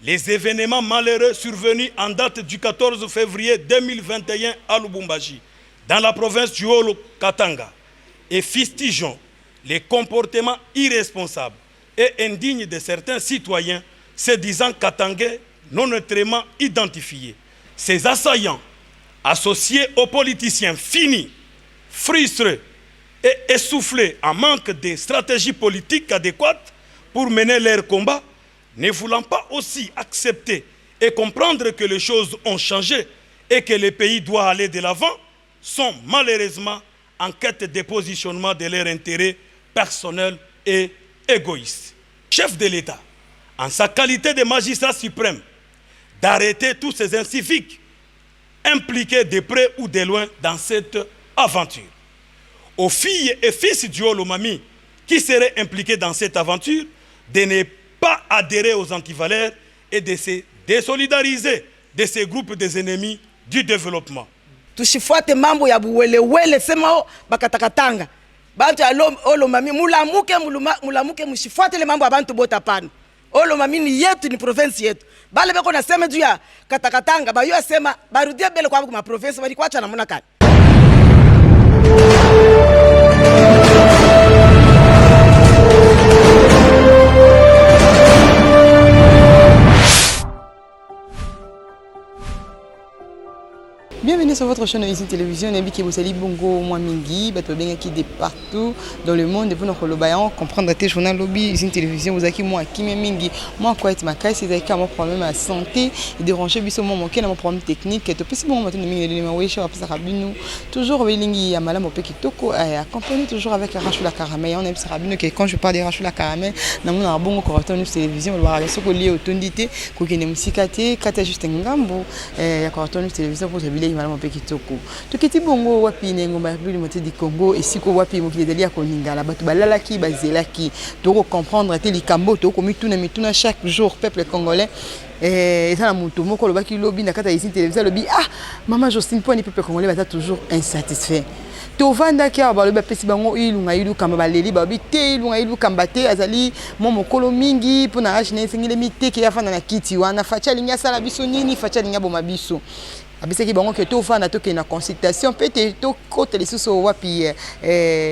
les événements malheureux survenus en date du 14 février 2021 à Lubumbashi, dans la province du Haut-Katanga, et fustigeons les comportements irresponsables et indignes de certains citoyens se disant katangais non neutralement identifiés. Ces assaillants, associés aux politiciens finis, frustrés et essoufflés en manque de stratégie politique adéquate pour mener leur combat, ne voulant pas aussi accepter et comprendre que les choses ont changé et que le pays doit aller de l'avant, sont malheureusement en quête de positionnement de leurs intérêts personnels et égoïstes. Chef de l'État, en sa qualité de magistrat suprême, d'arrêter tous ces inciviques impliqués de près ou de loin dans cette aventure. Aux filles et fils du Holomami qui seraient impliqués dans cette aventure, de ne pas adhérer aux antivaleurs et de se désolidariser de ces groupes des ennemis du développement. Tushifuate mambo ya buwelewele sema bakatakatanga. Bantu ya Holomami mulamuke mshifuate le mambo ya bantu bota pano. Holomami ni yetu, ni province yetu. Bale beko nasema juu ya katakatanga bayo asema barudie bele kwa kuma province bali kwacha na muna kani. Bienvenue sur votre chaîne Ici Télévision. Nabi ki bosali bongo mwa mingi, bato benga ki de partout dans le monde pour nous bayan comprendre tes journal lobby Ici Télévision vous aki moi ki mingi moi quoi être makai c'est avec mon problème à santé et déranger biso mon na mon problème technique et puis bon maintenant mingi de ma wesh va passer rabinu toujours belingi ya malamu pe kitoko accompagné toujours avec Rachula Caramel. On aime ça rabinu que quand je parle de Rachula Caramel na mon bongo correcteur Ici Télévision on va regarder ce que lié autondité ko kene musikate kata juste ngambo ya correcteur Ici Télévision pour se malamu pe kitoko tukiti bongo wapi ngomba République moté du Congo et siko wapi mokili delia koningala batu balalaki bazelaki toko comprendre te likambo toko mituna chaque jour peuple congolais et ça la muto moko lobaki lobi na kata Ici Télévision lobi maman Justine Poni peuple congolais va toujours insatisfait tovanda kia ba lobi pesi bango ilunga ilu kamba baleli babi te ilunga ilu kamba te azali momokolo mingi pona ajine sengile miteke yafana na kiti wana facha linga sala biso nini facha linga boma biso abiseki bango ke to fanda to ke na consultation peut-être to côté les sous wapi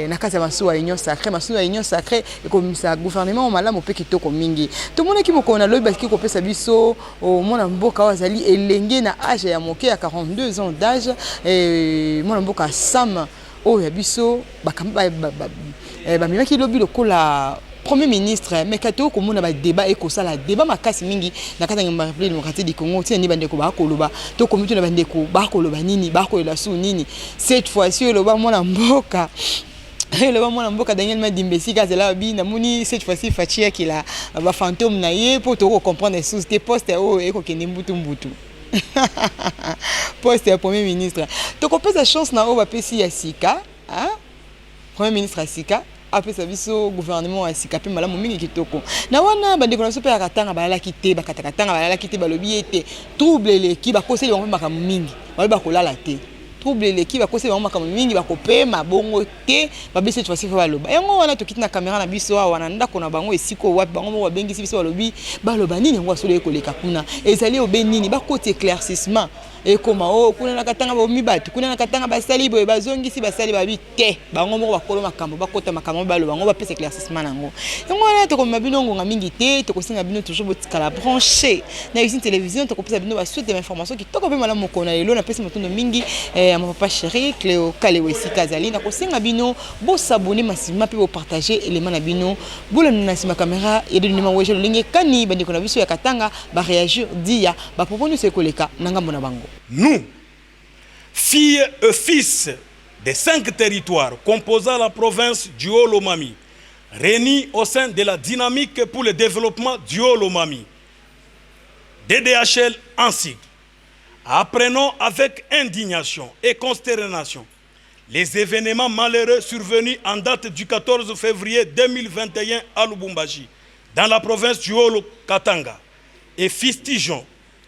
na kasa masuwa union sacrée et comme ça gouvernement malamu pe ki to ko mingi to mona ki moko na lobi basiki ko pesa biso o mona mboka wazali elenge na âge ya moke ya 42 ans d'âge et mona mboka Sam o ya biso bakamba ba mimaki lobi lokola Premier ministre, mais quand on a un débat et que ça la débat ma casse mingi na kata ngamba République démocratique du Congo ti ni bandeko ba koloba to komito na bandeko ba koloba nini ba kolela su nini cette fois-ci le ba mona mboka le ba mona mboka Daniel Madimbesi kazela bi na muni cette fois-ci Fachia qui la ba fantôme na ye pour to comprendre sous tes postes o e ko kende mbutu poste ya premier ministre to ko pesa chance na o ba pesi ya sika hein premier ministre ya sika après ça biso gouvernement a sikapé malamu mingi kitoko na wana bandeko na sope ya katanga balala kité bakatakatanga balala kité balobi ete trouble l'équipe bakoseli bango makambo mingi ba kolala te trouble l'équipe bakoseli bango makambo mingi bakopema bongo te babisi cette fois-ci fa baloba yango wana tokiti na caméra na biso wana ndako na bango esiko wapi bango mo bengisi biso balobi baloba nini ngo asole koleka kuna ezali obenini bakoti éclaircissement et comment kuna na katanga ba mibatu kuna na katanga basali boye bazongisi basali babi te bango moko bakolo makambo bakota makambo balo bango ba pesa éclaircissement nango yango wana to comme bino ngonga mingi te to kosinga bino toujours botikala branché na Ici Télévision to kopesa bino ba suite de information qui to ko pema la moko na lelo na pesa motondo mingi mon papa chéri Cléo Kalewesi Kazali na kosinga bino bo s'abonner massivement pe bo partager élément na bino bo na sima caméra et de numéro weje linge kani bandi ko na biso ya katanga ba réagir dia ba proponi se koleka nanga mona bango. Nous, filles et fils des 5 territoires composant la province du Haut-Lomami, réunis au sein de la dynamique pour le développement du Haut-Lomami, DDHL en sigle, apprenons avec indignation et consternation les événements malheureux survenus en date du 14 février 2021 à Lubumbashi, dans la province du Haut-Katanga, et fustigeons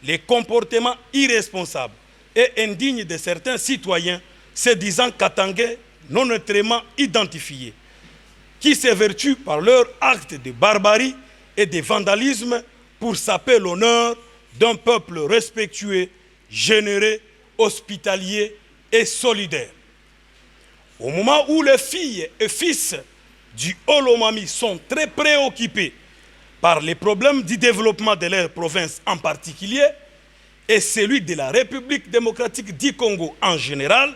les comportements irresponsables et indignes de certains citoyens se disant katangais non neutralement identifiés, qui s'évertuent par leur acte de barbarie et de vandalisme pour saper l'honneur d'un peuple respectueux, généreux, hospitalier et solidaire. Au moment où les filles et fils du Haut-Lomami sont très préoccupés par les problèmes du développement de leur province en particulier et celui de la République démocratique du Congo en général,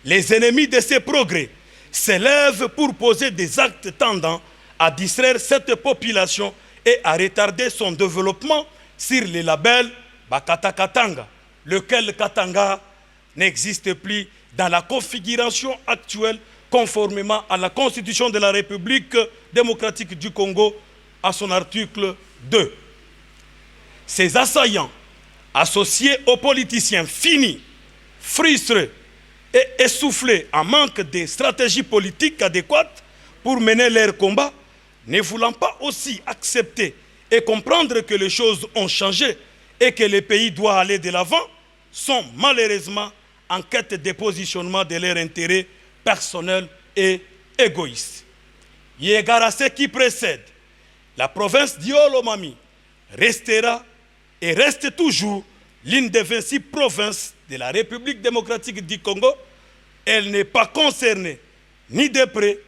les ennemis de ces progrès s'élèvent pour poser des actes tendant à distraire cette population et à retarder son développement sur les labels Bakata Katanga, lequel Katanga n'existe plus dans la configuration actuelle conformément à la Constitution de la République démocratique du Congo à son article 2. Ces assaillants, associés aux politiciens finis, frustrés et essoufflés en manque de stratégie politique adéquate pour mener leur combat, ne voulant pas aussi accepter et comprendre que les choses ont changé et que le pays doit aller de l'avant, sont malheureusement en quête de positionnement de leurs intérêts personnels et égoïstes. Égard à ce qui précède, la province d'Iolomami restera et reste toujours l'une des 26 provinces de la République démocratique du Congo. Elle n'est pas concernée ni de près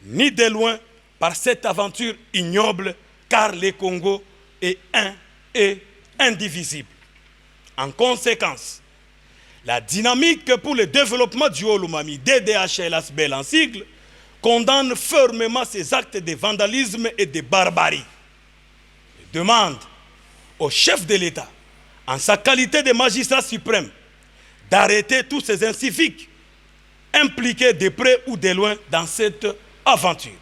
ni de loin par cette aventure ignoble, car le Congo est un et indivisible. En conséquence, la dynamique pour le développement du Haut-Lomami, DDHL-ASBEL en sigle, condamne fermement ces actes de vandalisme et de barbarie. Elle demande au chef de l'État, en sa qualité de magistrat suprême, d'arrêter tous ces inciviques impliqués de près ou de loin dans cette aventure.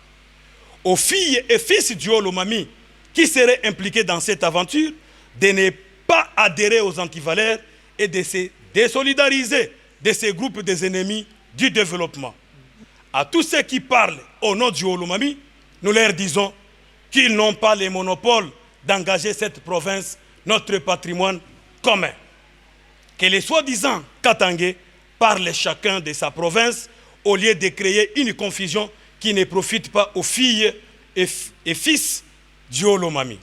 Aux filles et fils du Haut-Lomami qui seraient impliqués dans cette aventure, de ne pas adhérer aux antivaleurs et de se désolidariser de ces groupes des ennemis du développement. À tous ceux qui parlent au nom du Haut-Lomami, nous leur disons qu'ils n'ont pas le monopole d'engager cette province, notre patrimoine commun. Que les soi-disant Katangais parlent chacun de sa province au lieu de créer une confusion qui ne profite pas aux filles et fils du Haut-Lomami.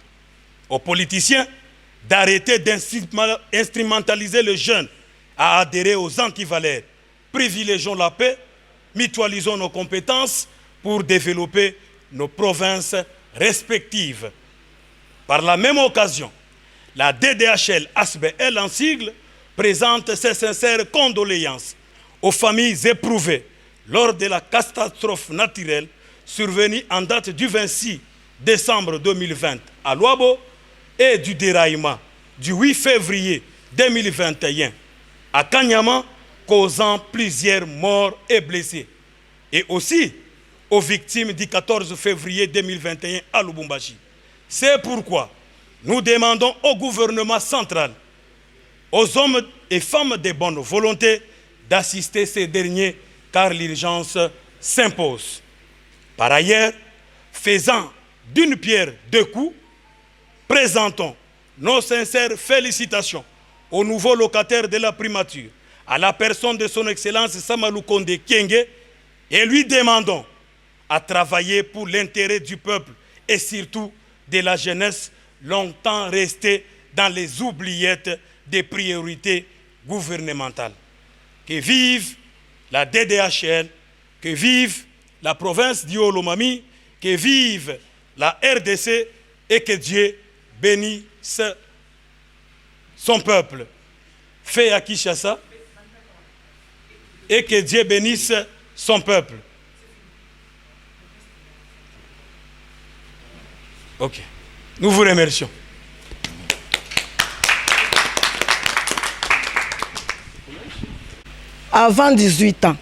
Aux politiciens d'arrêter d'instrumentaliser les jeunes à adhérer aux antivaleurs. Privilégions la paix, mutualisons nos compétences pour développer nos provinces respectives. Par la même occasion, la DDHL-ASBEL en sigle présente ses sincères condoléances aux familles éprouvées lors de la catastrophe naturelle survenue en date du 26 décembre 2020 à Luabo et du déraillement du 8 février 2021 à Kanyama, causant plusieurs morts et blessés, et aussi aux victimes du 14 février 2021 à Lubumbashi. C'est pourquoi nous demandons au gouvernement central, aux hommes et femmes de bonne volonté, d'assister ces derniers, car l'urgence s'impose. Par ailleurs, faisant d'une pierre deux coups, présentons nos sincères félicitations au nouveau locataire de la primature, à la personne de son Excellence Samalou Konde Kyenge, et lui demandons à travailler pour l'intérêt du peuple et surtout de la jeunesse longtemps restée dans les oubliettes des priorités gouvernementales. Que vive la DDHL, que vive la province du Haut-Lomami, que vive la RDC et que Dieu bénisse son peuple. Fait à Kinshasa et que Dieu bénisse son peuple. Ok. Nous vous remercions. Avant 18 ans,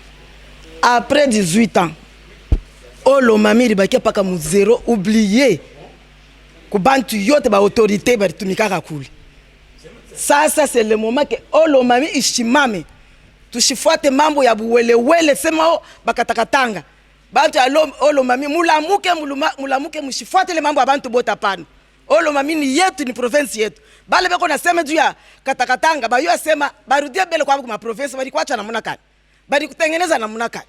après 18 ans, Haut-Lomami ribakia paka mu zéro, oublié kubantu yote ba autorité baritumikaka kule. Sasa c'est le moment que Haut-Lomami ishimame. Tushifuate mambo ya buwelewele sema bakatakatanga. Bantu Haut-Lomami mulamuke mshifuate le mambo ya bantu bota pana. Haut-Lomami ni yetu, ni province yetu. Bale beko nasema juu ya katakatanga, bayo asema barudie bele kwa kuma province bali kuacha namna gani? Bali kutengeneza namna gani?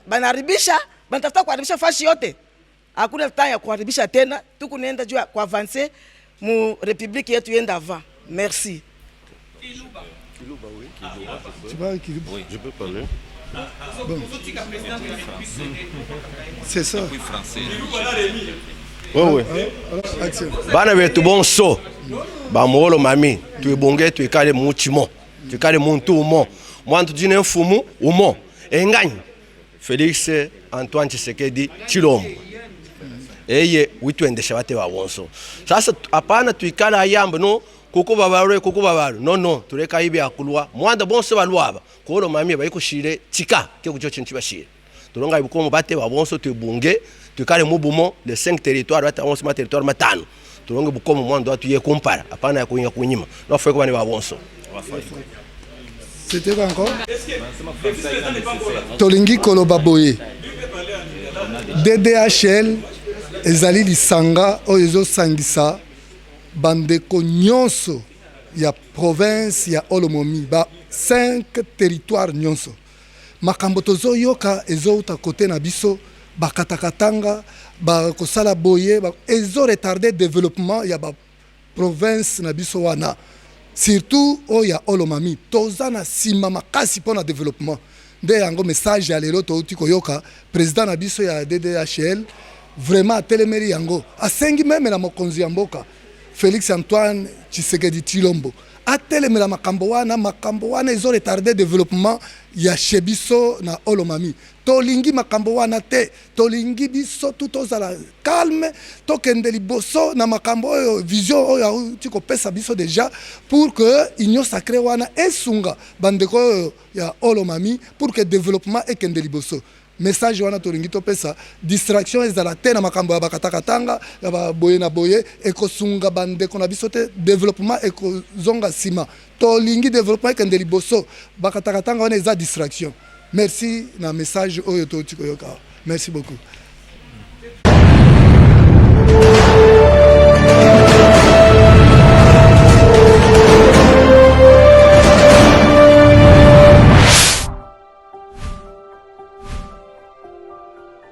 Banaribisha, banatafuta kuharibisha fashi yote. Hakuna time ya kuharibisha tena, tuku nenda juu ya kuavancer mu république yetu yenda avant. Merci. Tu parles Kilouba? Oui, je peux parler. Bon. C'est ça. Oui. Action. Bana vetu bonso. Ba molo mami, tu ebonge tu ekale muchimo. Tu ekale muntu umo. Mwantu dine mfumu umo. Engany. Félix Antoine Tshisekedi Tshilombo. Eye wituendesha bate ba bonso. Sasa apana tuikala ayamba no kuko babaru no tureka ibe akulwa mwanda bonso balwaba kolo mami bayikushire tika ke kucho chinchi bashire turonga ibukomo bate ba bonso tubunge tukale mubumo les 5 territoires bata 11 territoires matano turonga bukomo mwanda watu ye compara apana ya kuinga kunyima no fwe kwa ni ba bonso. C'était quoi encore? Tolingi koloba boye DDHL ezali lisanga oyo sangisa bandeko nyonso ya province ya Olomomi ba 5 territoires nyonso makambo tozoyoka ezouta kote na biso bakatakatanga bakosala boye ezo retarder développement ya ba province na biso wana surtout oyo ya Olomami toza na sima makasi mpona développement nde yango message ya lelo touti koyoka président na biso ya DDHL vraiment atelemeli yango asengi meme na mokonzi ya mboka Félix Antoine Tshisekedi Tshilombo atelemela makambo wana ezo retarder développement ya shebiso na Olomami tolingi makambo wana te tolingi biso tutozala calme tokende liboso na makambo oyo vision oyo tikopesa biso déjà pour que union sacrée wana esunga bandeko ya Olomami pour que développement ekende liboso. Message wana tolingi topesa distraction ezala te na makambo ya bakatakatanga ya baboye na boye ekosunga bandeko na biso te développement ekozonga sima tolingi développement ekende liboso bakatakatanga wana eza distraction. Merci na message oyo toti koyoka. Merci beaucoup.